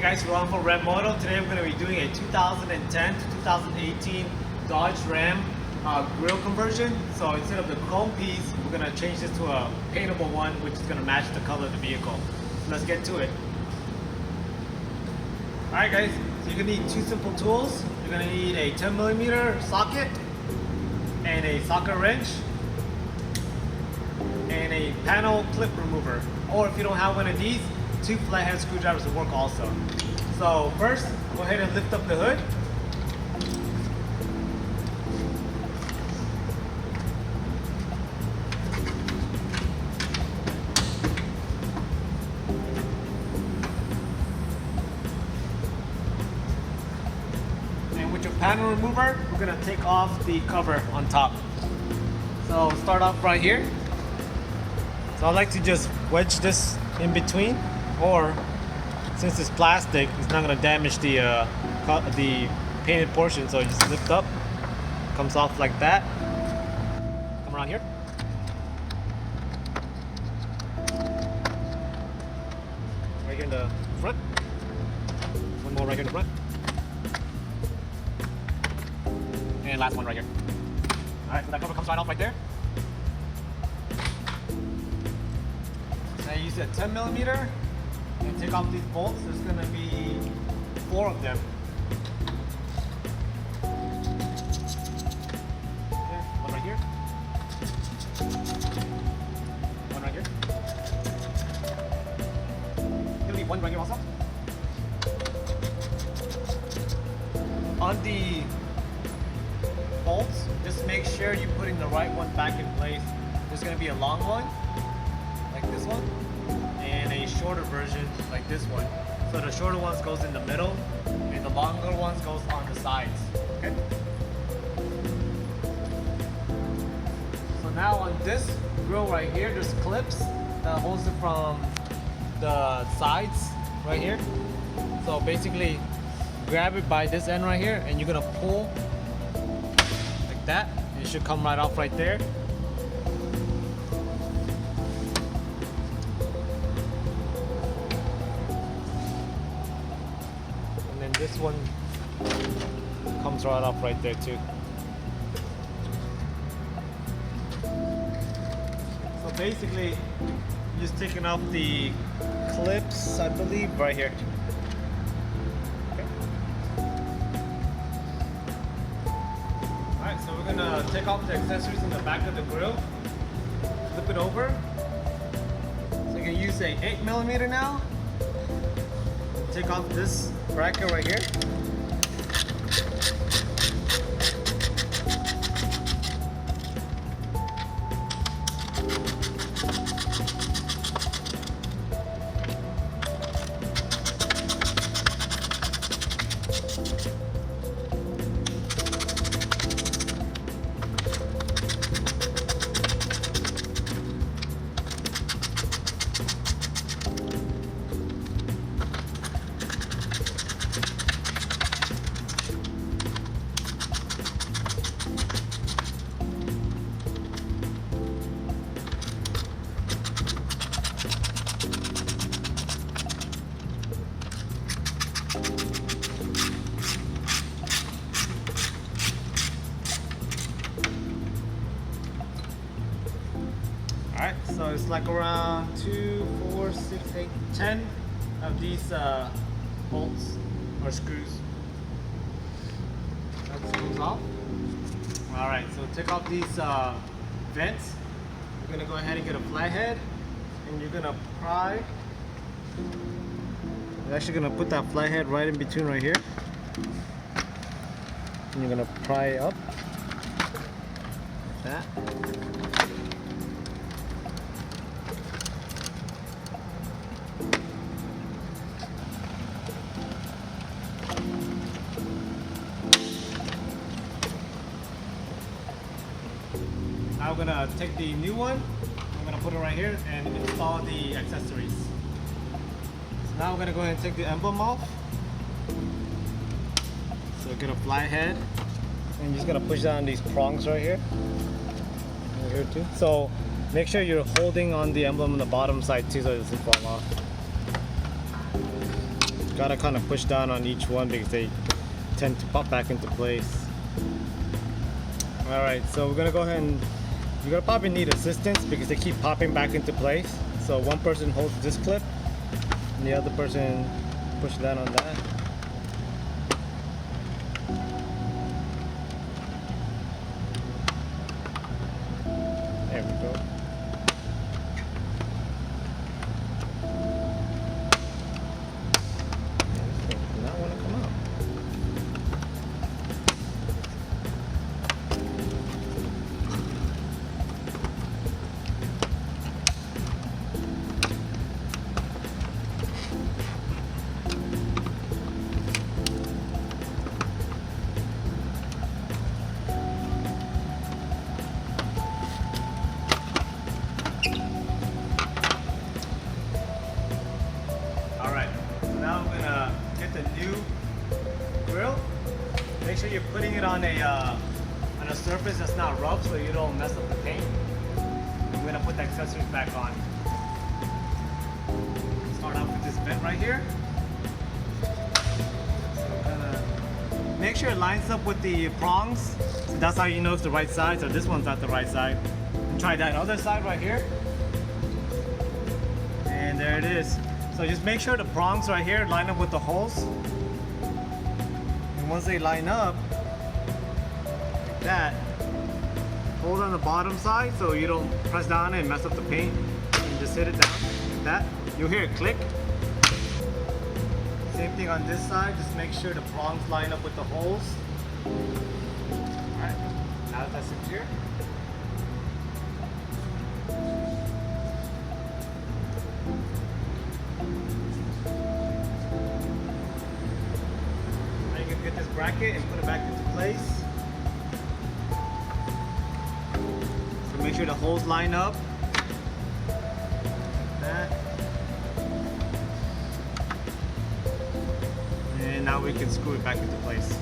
guys, Ron from ReveMoto. Today we're going to be doing a 2010 to 2018 Dodge Ram grille conversion. So instead of the chrome piece, we're going to change this to a paintable one, which is going to match the color of the vehicle. So let's get to it. Alright guys, so you're going to need two simple tools. You're going to need a 10mm socket and a socket wrench and a panel clip remover. Or if you don't have one of these, two flathead screwdrivers will work also. So first, go ahead and lift up the hood. And with your panel remover, we're gonna take off the cover on top. So start off right here. So I like to just wedge this in between, or since it's plastic, it's not going to damage the painted portion, so you just lift up, comes off like that. Come around here. Right here in the front. One more right here in the front. And last one right here. Alright, so that cover comes right off right there. Now use a 10mm and take off these bolts. There's going to be 4 of them. Okay, one right here. One right here. Gonna leave one right here also. On the bolts, just make sure you're putting the right one back in place. There's going to be a long one, like this one, and a shorter version like this one. So the shorter ones goes in the middle and the longer ones goes on the sides. Okay. So now on this grill right here, there's clips that holds it from the sides right here. So basically grab it by this end right here and you're gonna pull like that. It should come right off right there. This one comes right off right there too. So basically, just taking off the clips, I believe, right here. Okay. Alright, so we're gonna take off the accessories in the back of the grill, flip it over. So you can use a 8mm now. Take off this bracket right here. Alright, so it's like around 2, 4, 6, 8, 10 of these bolts or screws. That comes off. Alright, so take off these vents. You're going to go ahead and get a flathead and you're going to pry. You're actually going to put that flathead right in between right here. And you're going to pry up like that. Now we're gonna take the new one, I'm gonna put it right here and install the accessories. So now we're gonna go ahead and take the emblem off. So get a flathead and you're just gonna push down these prongs right here. Right here too. So make sure you're holding on the emblem on the bottom side too so it doesn't fall off. Gotta kind of push down on each one because they tend to pop back into place. Alright, so we're gonna go ahead and you're gonna probably need assistance because they keep popping back into place. So one person holds this clip and the other person pushes down on that. There we go. This thing does not want to come out. Now I'm gonna get the new grill. Make sure you're putting it on a surface that's not rough so you don't mess up the paint. I'm gonna put the accessories back on. Start off with this vent right here. So I'm gonna make sure it lines up with the prongs. So that's how you know it's the right side. So this one's not the right side. And try that other side right here. And there it is. So just make sure the prongs right here line up with the holes. And once they line up, like that, hold on the bottom side so you don't press down on it and mess up the paint. And just hit it down like that. You'll hear it click. Same thing on this side, just make sure the prongs line up with the holes. Alright, now that's secure. Get this bracket and put it back into place. So make sure the holes line up. Like that. And now we can screw it back into place.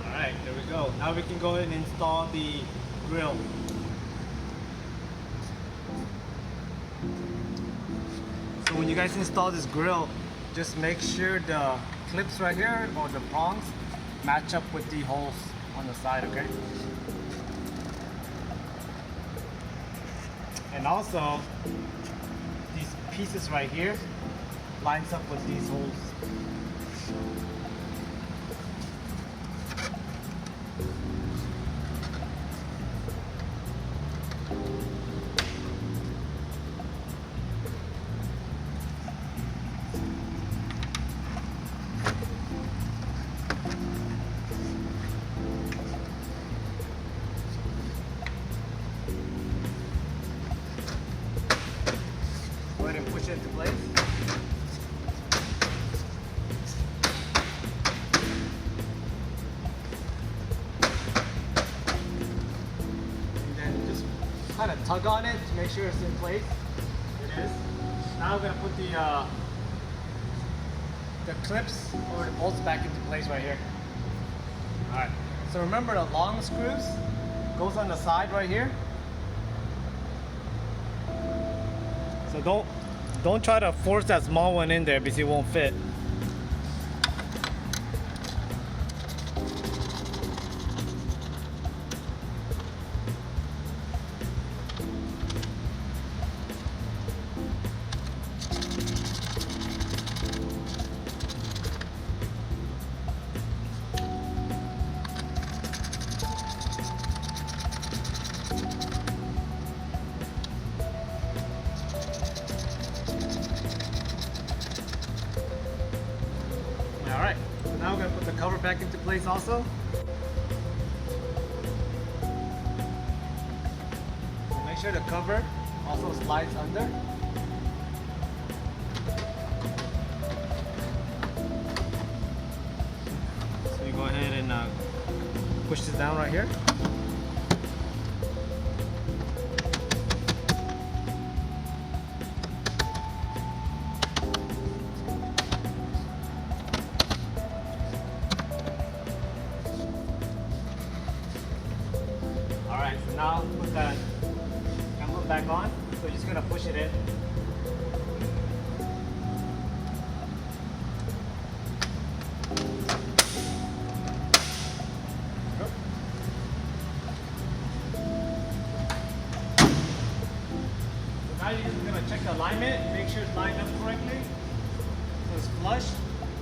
Alright, there we go. Now we can go ahead and install the grill. So when you guys install this grill, just make sure the clips right here or the prongs match up with the holes on the side, okay? And also, these pieces right here lines up with these holes. Go ahead and push it into place. And then just kind of tug on it to make sure it's in place. It is. Now we're going to put the clips or the bolts back into place right here. Alright. So remember the long screws goes on the side right here. So don't try to force that small one in there because it won't fit. back into place also. Make sure the cover also slides under. So you go ahead and push this down right here. Alright, so now put that emblem back on. So you're just gonna push it in. Now you're just going to check the alignment, make sure it's lined up correctly. So it's flush.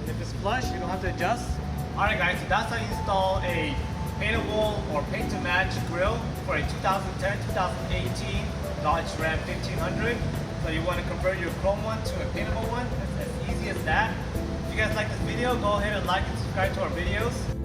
And if it's flush, you don't have to adjust. Alright guys, so that's how you install a paintable or paint to match grill for a 2010-2018 Dodge Ram 1500. So you want to convert your chrome one to a paintable one. It's as easy as that. If you guys like this video, go ahead and like and subscribe to our videos.